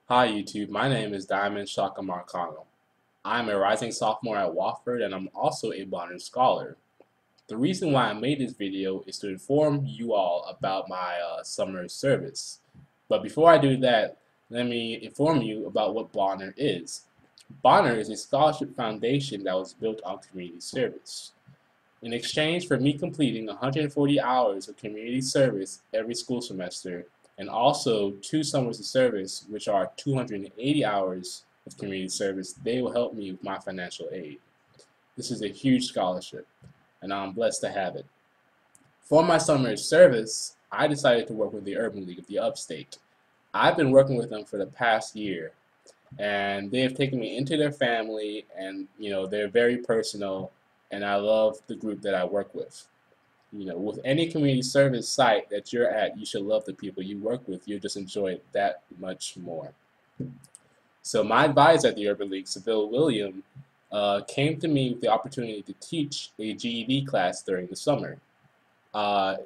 Hi YouTube, my name is Diamond Shaka Marcano. I'm a rising sophomore at Wofford and I'm also a Bonner Scholar. The reason why I made this video is to inform you all about my summer service. But before I do that, let me inform you about what Bonner is. Bonner is a scholarship foundation that was built on community service. In exchange for me completing 140 hours of community service every school semester, and also 2 summers of service, which are 280 hours of community service, they will help me with my financial aid. This is a huge scholarship, and I'm blessed to have it. For my summer service, I decided to work with the Urban League of the Upstate. I've been working with them for the past year, and they have taken me into their family, and they're very personal, and I love the group that I work with. With any community service site that you're at, you should love the people you work with. You'll just enjoy it that much more. So my advisor at the Urban League, Seville William, came to me with the opportunity to teach a GED class during the summer.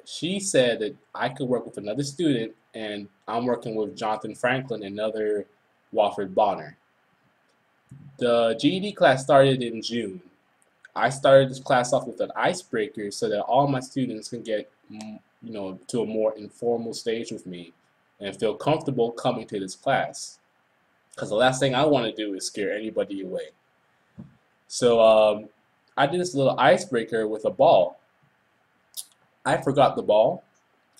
She said that I could work with another student, and I'm working with Jonathan Franklin, another Wofford Bonner. The GED class started in June. I started this class off with an icebreaker so that all my students can get, to a more informal stage with me and feel comfortable coming to this class. Because the last thing I want to do is scare anybody away. So I did this little icebreaker with a ball. I forgot the ball,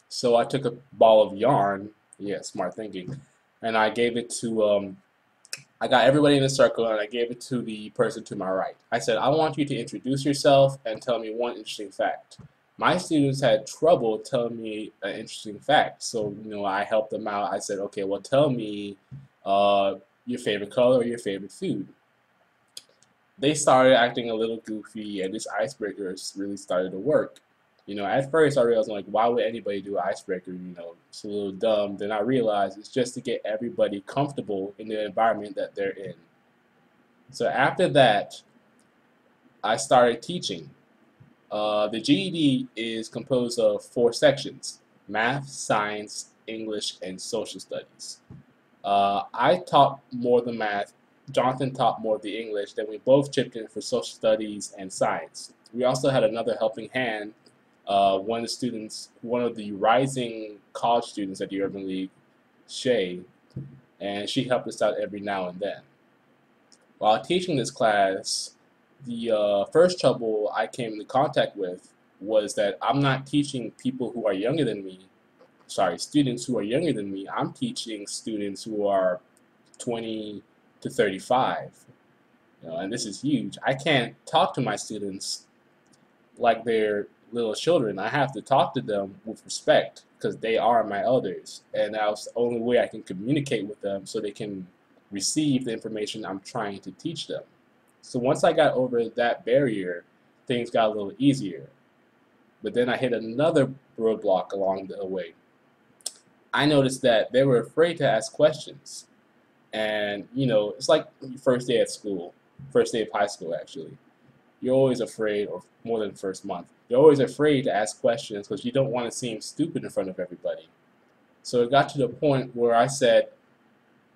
so I took a ball of yarn. Yeah, smart thinking. And I gave it to I got everybody in a circle and I gave it to the person to my right. I said, I want you to introduce yourself and tell me one interesting fact. My students had trouble telling me an interesting fact, so I helped them out. I said, okay, well, tell me your favorite color or your favorite food. They started acting a little goofy, and this icebreaker really started to work. At first I realized, like, why would anybody do an icebreaker? It's a little dumb. Then I realized it's just to get everybody comfortable in the environment that they're in. So after that, I started teaching. The GED is composed of 4 sections: math, science, English, and social studies. I taught more the math, Jonathan taught more of the English, then we both chipped in for social studies and science. We also had another helping hand, one of the rising college students at the Urban League, Shay, and she helped us out every now and then. While teaching this class, the first trouble I came into contact with was that I'm not teaching people who are younger than me, sorry, students who are younger than me. I'm teaching students who are 20 to 35. And this is huge. I can't talk to my students like they're little children. I have to talk to them with respect because they are my elders, and that's the only way I can communicate with them so they can receive the information I'm trying to teach them. So once I got over that barrier, things got a little easier. But then I hit another roadblock along the way. I noticed that they were afraid to ask questions. And, it's like your first day at school, first day of high school, actually. You're always afraid, or more than the first month, you're always afraid to ask questions because you don't want to seem stupid in front of everybody. So it got to the point where I said,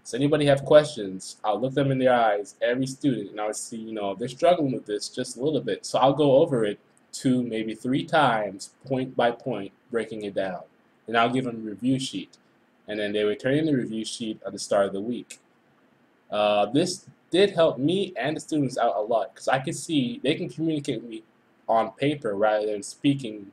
does anybody have questions? I'll look them in their eyes, every student, and I would see, they're struggling with this just a little bit. So I'll go over it 2, maybe 3 times, point by point, breaking it down. And I'll give them a review sheet. And then they would turn in the review sheet at the start of the week. This did help me and the students out a lot because I could see they can communicate with me on paper rather than speaking,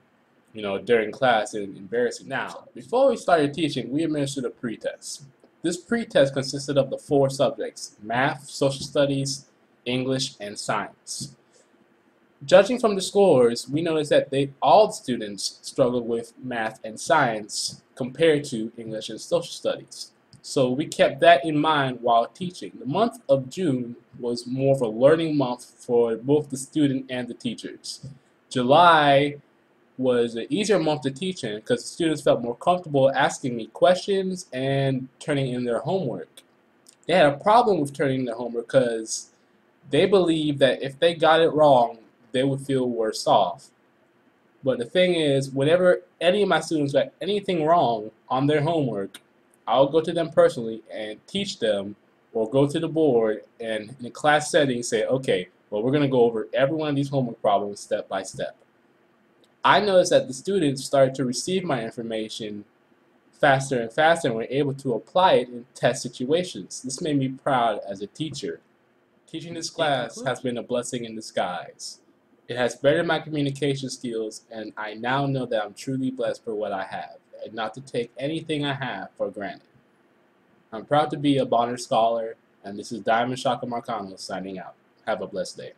during class and embarrassing. Now, before we started teaching, we administered a pretest. This pretest consisted of the 4 subjects: math, social studies, English, and science. Judging from the scores, we noticed that all the students struggled with math and science compared to English and social studies. So we kept that in mind while teaching. The month of June was more of a learning month for both the student and the teachers. July was an easier month to teach in because the students felt more comfortable asking me questions and turning in their homework. They had a problem with turning in their homework because they believed that if they got it wrong, they would feel worse off. But the thing is, whenever any of my students got anything wrong on their homework, I'll go to them personally and teach them, or go to the board and in a class setting say, okay, well, we're going to go over every one of these homework problems step by step. I noticed that the students started to receive my information faster and faster and were able to apply it in test situations. This made me proud as a teacher. Teaching this class has been a blessing in disguise. It has bettered my communication skills, and I now know that I'm truly blessed for what I have, and not to take anything I have for granted. I'm proud to be a Bonner Scholar, and this is Diamond Shaka Marcano signing out. Have a blessed day.